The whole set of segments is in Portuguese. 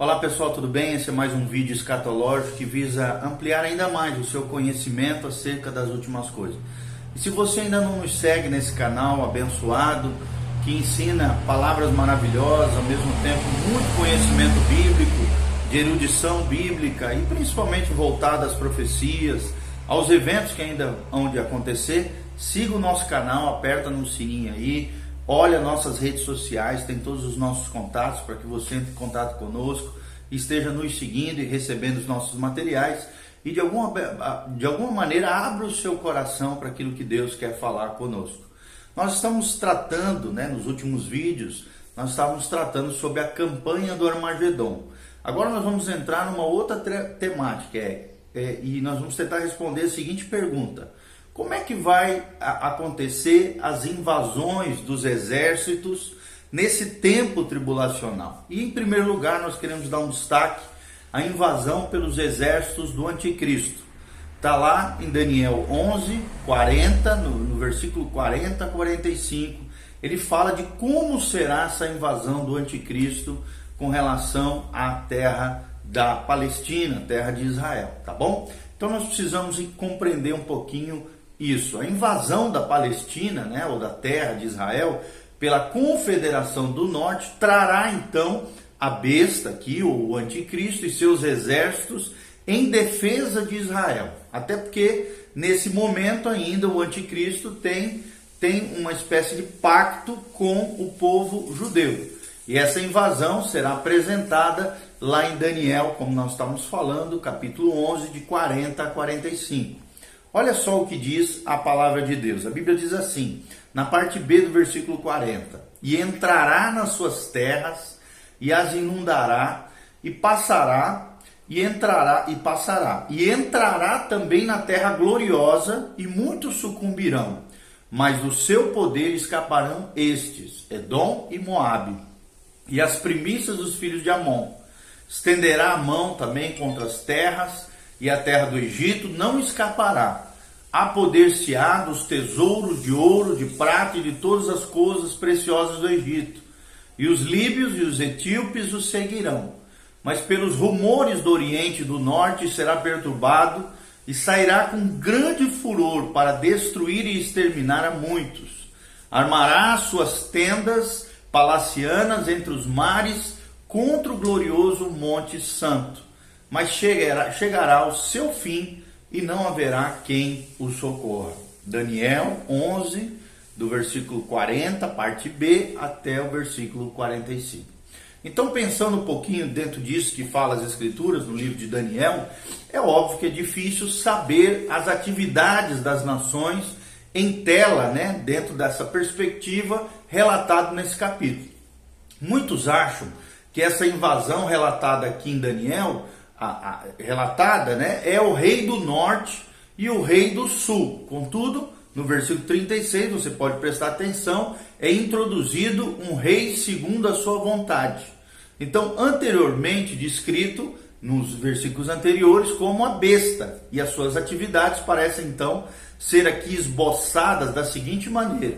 Olá pessoal, tudo bem? Esse é mais um vídeo escatológico que visa ampliar ainda mais o seu conhecimento acerca das últimas coisas. E se você ainda não nos segue nesse canal abençoado, que ensina palavras maravilhosas, ao mesmo tempo muito conhecimento bíblico, de erudição bíblica e principalmente voltado às profecias, aos eventos que ainda hão de acontecer, siga o nosso canal, aperta no sininho aí, olha nossas redes sociais, tem todos os nossos contatos para que você entre em contato conosco, esteja nos seguindo e recebendo os nossos materiais e de alguma maneira abra o seu coração para aquilo que Deus quer falar conosco. Nós estamos tratando, nos últimos vídeos, nós estávamos tratando sobre a campanha do Armagedon. Agora nós vamos entrar numa outra temática e nós vamos tentar responder a seguinte pergunta: como é que vai acontecer as invasões dos exércitos nesse tempo tribulacional? E em primeiro lugar nós queremos dar um destaque à invasão pelos exércitos do anticristo. Está lá em Daniel 11, 40, no versículo 40 a 45, ele fala de como será essa invasão do anticristo com relação à terra da Palestina, terra de Israel, tá bom? Então nós precisamos compreender um pouquinho isso. A invasão da Palestina, ou da terra de Israel, pela Confederação do Norte, trará então a besta aqui, o anticristo e seus exércitos em defesa de Israel. Até porque nesse momento ainda o anticristo tem uma espécie de pacto com o povo judeu. E essa invasão será apresentada lá em Daniel, como nós estamos falando, capítulo 11, de 40 a 45. Olha só o que diz a palavra de Deus. A Bíblia diz assim, na parte B do versículo 40: e entrará nas suas terras, e as inundará, e passará, e entrará, e passará. E entrará também na terra gloriosa, e muitos sucumbirão. Mas do seu poder escaparão estes, Edom e Moabe, e as primícias dos filhos de Amon. Estenderá a mão também contra as terras, e a terra do Egito não escapará. Apoder-se-á dos tesouros de ouro, de prata e de todas as coisas preciosas do Egito. E os líbios e os etíopes o seguirão. Mas pelos rumores do Oriente e do Norte será perturbado, e sairá com grande furor para destruir e exterminar a muitos. Armará suas tendas palacianas entre os mares contra o glorioso Monte Santo. Mas chegará ao seu fim e não haverá quem o socorra. Daniel 11, do versículo 40, parte B, até o versículo 45. Então, pensando um pouquinho dentro disso que fala as Escrituras no livro de Daniel, é óbvio que é difícil saber as atividades das nações em tela, dentro dessa perspectiva relatada nesse capítulo. Muitos acham que essa invasão relatada aqui em Daniel, é o rei do norte e o rei do sul. Contudo, no versículo 36, você pode prestar atenção, é introduzido um rei segundo a sua vontade. Então, anteriormente descrito nos versículos anteriores como a besta, e as suas atividades parecem então ser aqui esboçadas da seguinte maneira.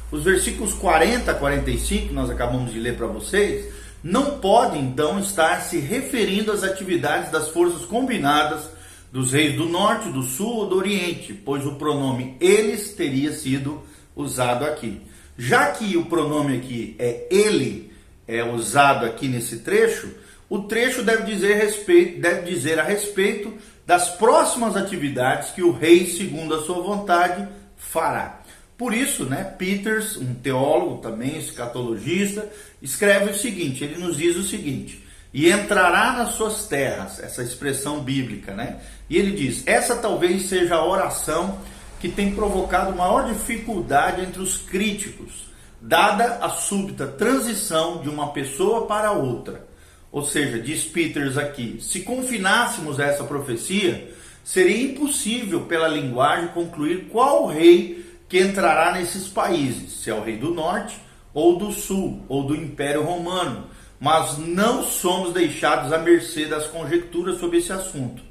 Os versículos 40 a 45, que nós acabamos de ler para vocês, não podem então estar se referindo às atividades das forças combinadas dos reis do norte, do sul ou do oriente, pois o pronome eles teria sido usado aqui. Já que o pronome aqui é ele, é usado aqui nesse trecho, o trecho deve dizer a respeito das próximas atividades que o rei, segundo a sua vontade, fará. Por isso, Peters, um teólogo também, escatologista, escreve o seguinte, ele nos diz o seguinte: e entrará nas suas terras, essa expressão bíblica, E ele diz, essa talvez seja a oração que tem provocado maior dificuldade entre os críticos, dada a súbita transição de uma pessoa para outra. Ou seja, diz Peters aqui, se confinássemos a essa profecia, seria impossível pela linguagem concluir qual rei que entrará nesses países, se é o rei do norte, ou do sul, ou do Império Romano, mas não somos deixados à mercê das conjecturas sobre esse assunto.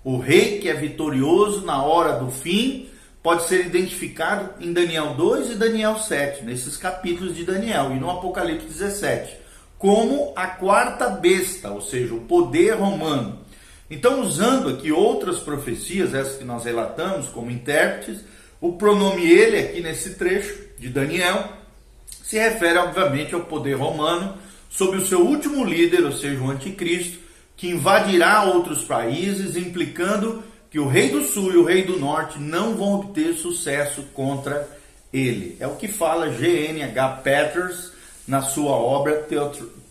O rei que é vitorioso na hora do fim pode ser identificado em Daniel 2 e Daniel 7, nesses capítulos de Daniel, e no Apocalipse 17. como a quarta besta, ou seja, o poder romano. Então, usando aqui outras profecias, essas que nós relatamos como intérpretes, o pronome ele aqui nesse trecho de Daniel se refere obviamente ao poder romano sob o seu último líder, ou seja, o anticristo, que invadirá outros países, implicando que o rei do sul e o rei do norte não vão obter sucesso contra ele. É o que fala G.N.H. Peters na sua obra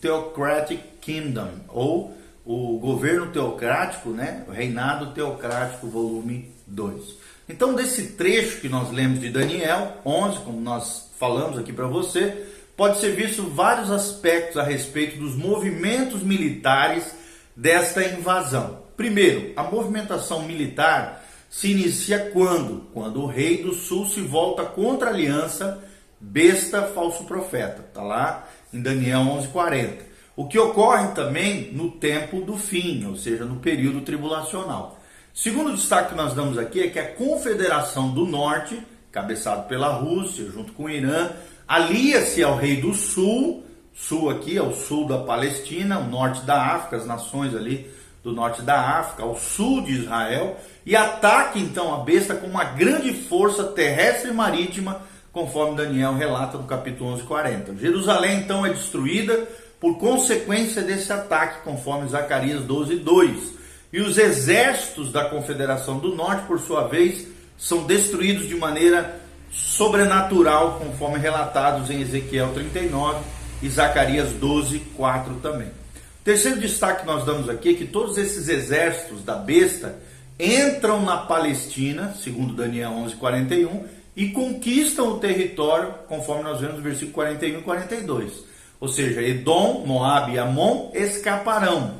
Theocratic Kingdom, ou o governo teocrático, né? O reinado teocrático, volume 2. Então, desse trecho que nós lemos de Daniel 11, como nós falamos aqui para você, pode ser visto vários aspectos a respeito dos movimentos militares desta invasão. Primeiro, a movimentação militar se inicia quando? Quando o rei do sul se volta contra a aliança besta falso profeta. Está lá em Daniel 11:40. O que ocorre também no tempo do fim, ou seja, no período tribulacional. Segundo destaque que nós damos aqui é que a Confederação do Norte, cabeçado pela Rússia, junto com o Irã, alia-se ao rei do sul, sul aqui é o sul da Palestina, o norte da África, as nações ali do norte da África, ao sul de Israel, e ataque então a besta com uma grande força terrestre e marítima, conforme Daniel relata no capítulo 11:40. Jerusalém então é destruída por consequência desse ataque, conforme Zacarias 12:2. E os exércitos da Confederação do Norte, por sua vez, são destruídos de maneira sobrenatural, conforme relatados em Ezequiel 39 e Zacarias 12:4 também. O terceiro destaque que nós damos aqui é que todos esses exércitos da besta entram na Palestina, segundo Daniel 11:41, e conquistam o território, conforme nós vemos no versículo 41 e 42. Ou seja, Edom, Moabe e Amon escaparão,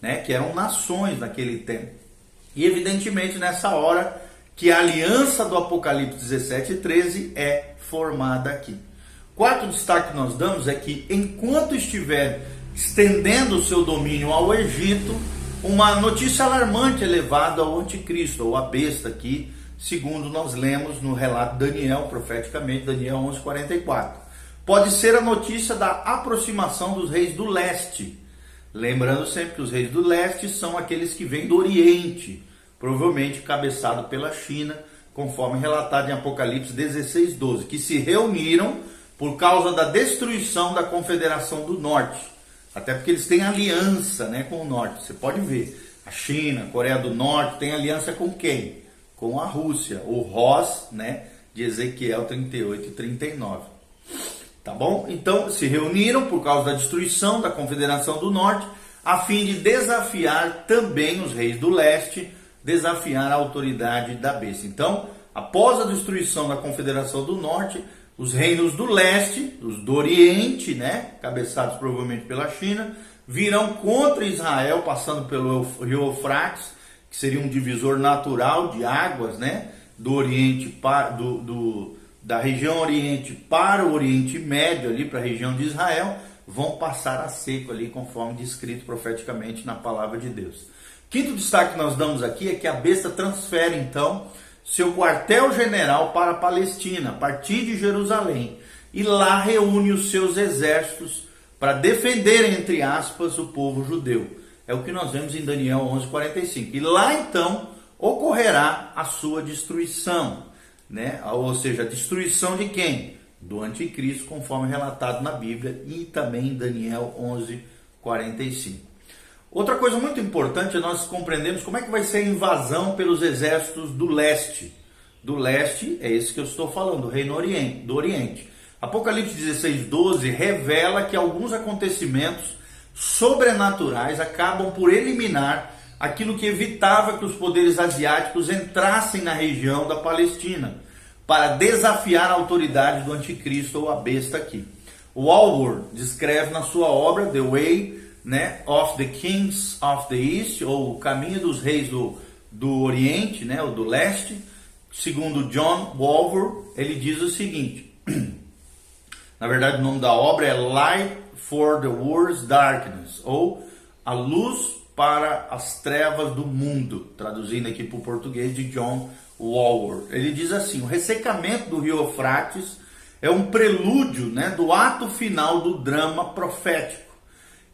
né, que eram nações naquele tempo. E evidentemente nessa hora que a aliança do Apocalipse 17:13 é formada aqui. Quarto destaque que nós damos é que enquanto estiver estendendo o seu domínio ao Egito, uma notícia alarmante é levada ao anticristo, ou à besta aqui, segundo nós lemos no relato de Daniel, profeticamente, Daniel 11:44. Pode ser a notícia da aproximação dos reis do leste. Lembrando sempre que os reis do leste são aqueles que vêm do Oriente, provavelmente cabeçado pela China, conforme relatado em Apocalipse 16:12, que se reuniram por causa da destruição da Confederação do Norte. Até porque eles têm aliança, né, com o Norte. Você pode ver, a China, a Coreia do Norte tem aliança com quem? Com a Rússia, o Ros, né, de Ezequiel 38 e 39. Tá bom? Então, se reuniram por causa da destruição da Confederação do Norte, a fim de desafiar também os reis do leste, desafiar a autoridade da besta. Então, após a destruição da Confederação do Norte, os reinos do leste, os do Oriente, né, cabeçados provavelmente pela China, virão contra Israel, passando pelo rio Eufrates, que seria um divisor natural de águas, né, do Oriente da região Oriente para o Oriente Médio, ali para a região de Israel, vão passar a seco ali, conforme descrito profeticamente na palavra de Deus. Quinto destaque que nós damos aqui é que a besta transfere então seu quartel-general para a Palestina, a partir de Jerusalém, e lá reúne os seus exércitos para defender, entre aspas, o povo judeu. É o que nós vemos em Daniel 11:45. E lá então ocorrerá a sua destruição, né? Ou seja, a destruição de quem? Do anticristo, conforme relatado na Bíblia e também em Daniel 11:45. Outra coisa muito importante é nós compreendermos como é que vai ser a invasão pelos exércitos do leste. Do leste é esse que eu estou falando, do reino do Oriente. Apocalipse 16:12 revela que alguns acontecimentos sobrenaturais acabam por eliminar aquilo que evitava que os poderes asiáticos entrassem na região da Palestina, para desafiar a autoridade do anticristo ou a besta aqui. O Walworth descreve na sua obra The Way, né, of the Kings of the East, ou o caminho dos reis do Oriente, né, ou do leste. Segundo John Walworth, ele diz o seguinte, na verdade o nome da obra é Light for the World's Darkness, ou A Luz para as Trevas do Mundo, traduzindo aqui para o português de John Walworth. Ele diz assim: o ressecamento do rio Eufrates é um prelúdio, né, do ato final do drama profético.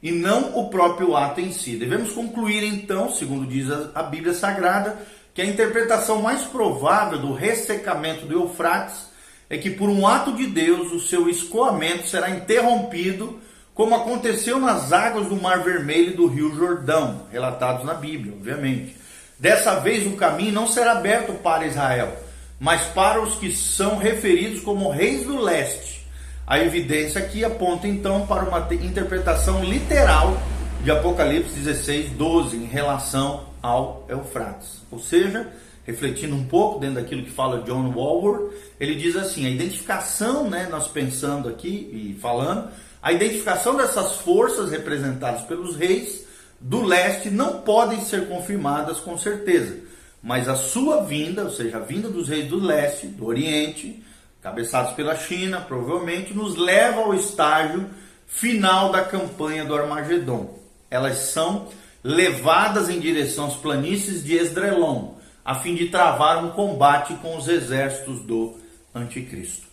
e não o próprio ato em si. Devemos concluir então, segundo diz a Bíblia Sagrada, que a interpretação mais provável do ressecamento do Eufrates é que por um ato de Deus o seu escoamento será interrompido, como aconteceu nas águas do Mar Vermelho e do Rio Jordão, relatados na Bíblia, obviamente. Dessa vez o caminho não será aberto para Israel, mas para os que são referidos como reis do leste. A evidência aqui aponta então para uma interpretação literal de Apocalipse 16:12 em relação ao Eufrates. Ou seja, refletindo um pouco dentro daquilo que fala John Walworth, ele diz assim, a identificação, nós pensando aqui e falando, a identificação dessas forças representadas pelos reis do leste não podem ser confirmadas com certeza, mas a sua vinda, ou seja, a vinda dos reis do leste, do oriente, cabeçados pela China, provavelmente, nos leva ao estágio final da campanha do Armagedon. Elas são levadas em direção às planícies de Esdrelon, a fim de travar um combate com os exércitos do Anticristo.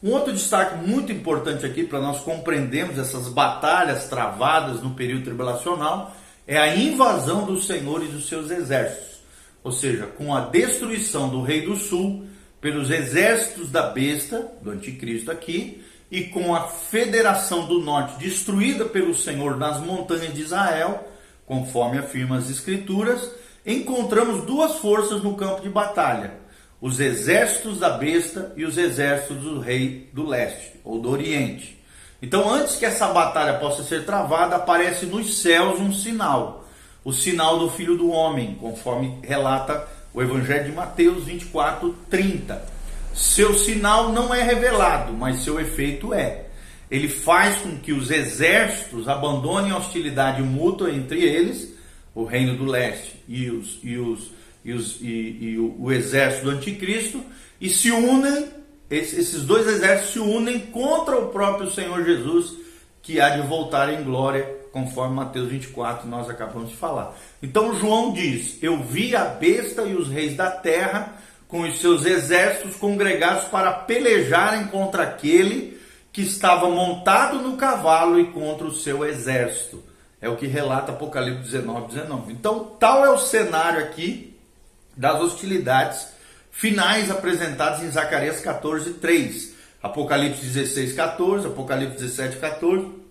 Um outro destaque muito importante aqui para nós compreendermos essas batalhas travadas no período tribulacional é a invasão do Senhor e dos seus exércitos. Ou seja, com a destruição do rei do sul pelos exércitos da besta, do anticristo aqui, e com a federação do norte destruída pelo Senhor nas montanhas de Israel, conforme afirmam as escrituras, encontramos duas forças no campo de batalha: os exércitos da besta e os exércitos do rei do leste, ou do oriente. Então, antes que essa batalha possa ser travada, aparece nos céus um sinal, o sinal do Filho do Homem, conforme relata o Evangelho de Mateus 24:30. Seu sinal não é revelado, mas seu efeito é. Ele faz com que os exércitos abandonem a hostilidade mútua entre eles, o reino do leste e o exército do anticristo, e se unem, esses dois exércitos se unem contra o próprio Senhor Jesus, que há de voltar em glória, conforme Mateus 24 nós acabamos de falar. Então João diz, eu vi a besta e os reis da terra com os seus exércitos congregados para pelejarem contra aquele que estava montado no cavalo e contra o seu exército. É o que relata Apocalipse 19:19. Então tal é o cenário aqui das hostilidades finais apresentadas em Zacarias 14:3, Apocalipse 16:14, Apocalipse 17:14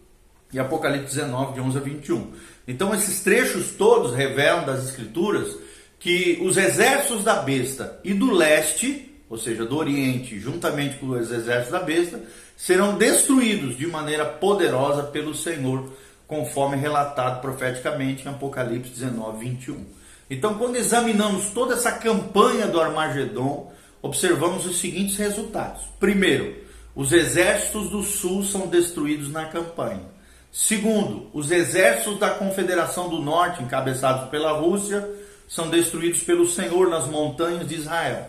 e Apocalipse 19, de 11 a 21. Então esses trechos todos revelam das escrituras que os exércitos da besta e do leste, ou seja, do oriente, juntamente com os exércitos da besta, serão destruídos de maneira poderosa pelo Senhor, conforme relatado profeticamente em Apocalipse 19:21. Então, quando examinamos toda essa campanha do Armagedon, observamos os seguintes resultados. Primeiro, os exércitos do sul são destruídos na campanha. Segundo, os exércitos da Confederação do Norte, encabeçados pela Rússia, são destruídos pelo Senhor nas montanhas de Israel.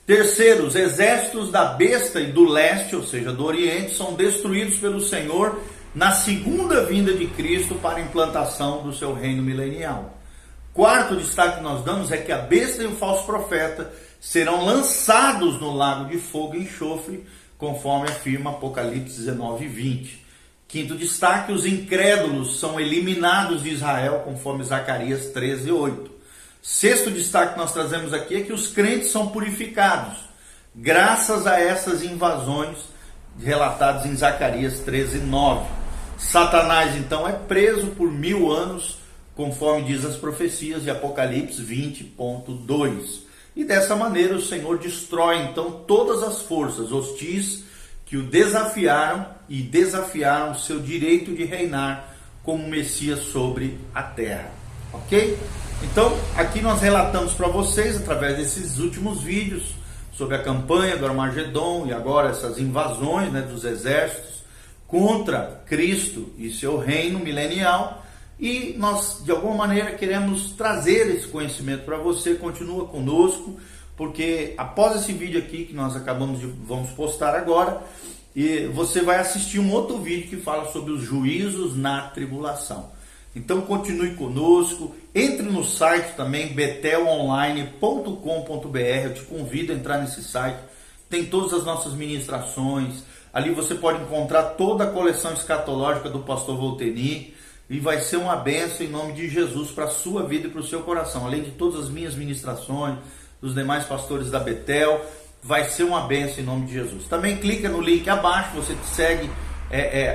Terceiro, os exércitos da besta e do leste, ou seja, do oriente, são destruídos pelo Senhor na segunda vinda de Cristo para a implantação do seu reino milenial. Quarto destaque que nós damos é que a besta e o falso profeta serão lançados no lago de fogo e enxofre, conforme afirma Apocalipse 19:20. Quinto destaque, os incrédulos são eliminados de Israel, conforme Zacarias 13:8. Sexto destaque que nós trazemos aqui é que os crentes são purificados, graças a essas invasões relatadas em Zacarias 13:9. Satanás, então, é preso por 1000 anos, conforme diz as profecias de Apocalipse 20:2. E dessa maneira o Senhor destrói, então, todas as forças hostis que o desafiaram e desafiaram o seu direito de reinar como Messias sobre a terra. Ok? Então, aqui nós relatamos para vocês, através desses últimos vídeos, sobre a campanha do Armagedon e agora essas invasões dos exércitos contra Cristo e seu reino milenial. E nós, de alguma maneira, queremos trazer esse conhecimento para você. Continua conosco, porque após esse vídeo aqui que nós vamos postar agora, e você vai assistir um outro vídeo que fala sobre os juízos na tribulação. Então continue conosco, entre no site também, betelonline.com.br, eu te convido a entrar nesse site, tem todas as nossas ministrações, ali você pode encontrar toda a coleção escatológica do pastor Volteni, e vai ser uma bênção em nome de Jesus para a sua vida e para o seu coração. Além de todas as minhas ministrações, dos demais pastores da Betel, vai ser uma bênção em nome de Jesus. Também clica no link abaixo, você te segue,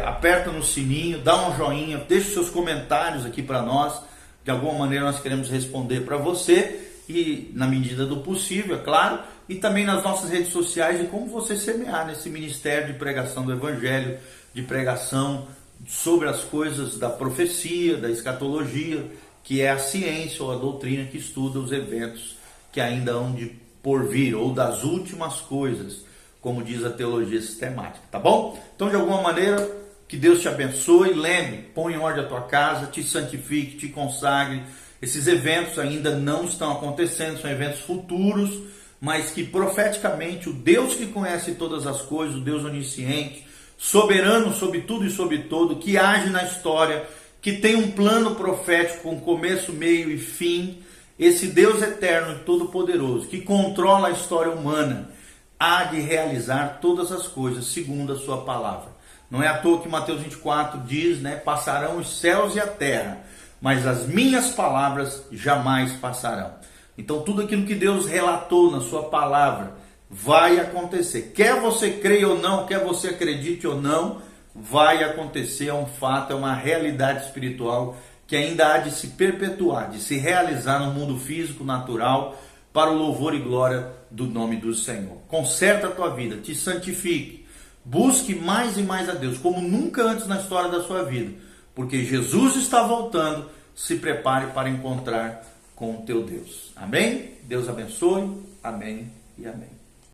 aperta no sininho, dá um joinha, deixa seus comentários aqui para nós. De alguma maneira nós queremos responder para você, e na medida do possível, é claro, e também nas nossas redes sociais, de como você semear nesse ministério de pregação do Evangelho, de pregação sobre as coisas da profecia, da escatologia, que é a ciência ou a doutrina que estuda os eventos que ainda hão de por vir, ou das últimas coisas, como diz a teologia sistemática, tá bom? Então, de alguma maneira, que Deus te abençoe. Lembre, põe em ordem a tua casa, te santifique, te consagre. Esses eventos ainda não estão acontecendo, são eventos futuros, mas que profeticamente o Deus que conhece todas as coisas, o Deus onisciente, soberano sobre tudo e sobre todo, que age na história, que tem um plano profético com começo, meio e fim, esse Deus eterno e todo-poderoso, que controla a história humana, há de realizar todas as coisas segundo a sua palavra. Não é à toa que Mateus 24 diz, passarão os céus e a terra, mas as minhas palavras jamais passarão. Então tudo aquilo que Deus relatou na sua palavra vai acontecer. Quer você creia ou não, quer você acredite ou não, vai acontecer. É um fato, é uma realidade espiritual que ainda há de se perpetuar, de se realizar no mundo físico, natural, para o louvor e glória do nome do Senhor. Conserta a tua vida, te santifique, busque mais e mais a Deus, como nunca antes na história da sua vida, porque Jesus está voltando. Se prepare para encontrar com o teu Deus. Amém? Deus abençoe. Amém e amém.